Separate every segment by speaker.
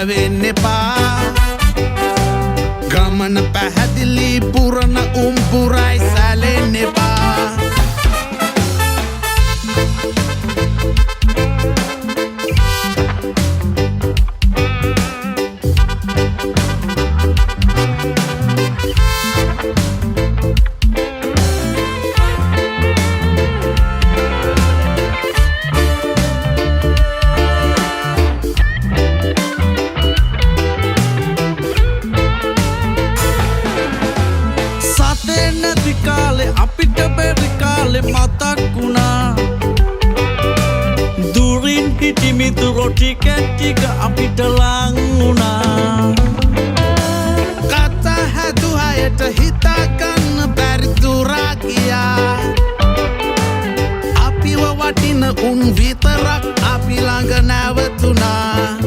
Speaker 1: තැවෙන්න එපා ගමන පැහැදිලි පුරන උම්පුරයි සැලෙන්න එපා අපිට බැරි කාලේ මතක් වුණා දුරින් හිටි මිතුරෝ ටික ටික අපිට ලං වුණා කතා හැදුහයට හිතා ගන්න බැරි දුරා ගියා අපිව වටින උන් විතරක් අපි ළඟ නැවතුණා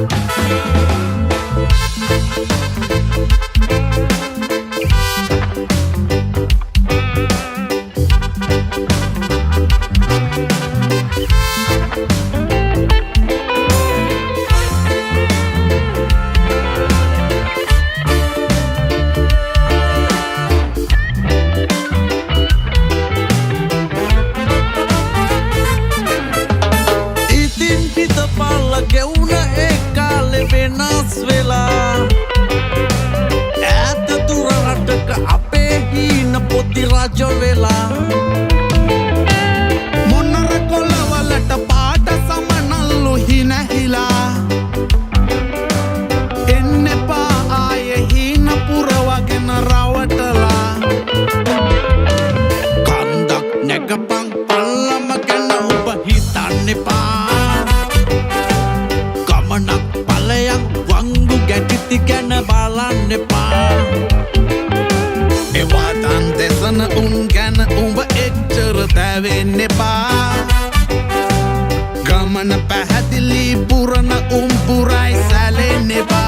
Speaker 1: ගෙවුන ඒ කාලේ වෙනස් වෙලා ඈත දුර රටක අපේ හීන පොඩි රජ වෙලා මොනර කොළවලට පාට සමනල්ලු හිනහිලා එන්න එපා ආයේ හීන පුරවගෙන රවටලා කන්දක් නැගපන් පල්ලම ගැන ඔබ හිතන්න එපා පලයක් වංගු ගැටිති ගැන බලන්න එපා එවාතන් දෙසන උන් ගැන උඹ එච්චර තැවෙන්න එපා ගමන පැහැදිලි පුරන උම්පුරයි සැලෙන්න එපා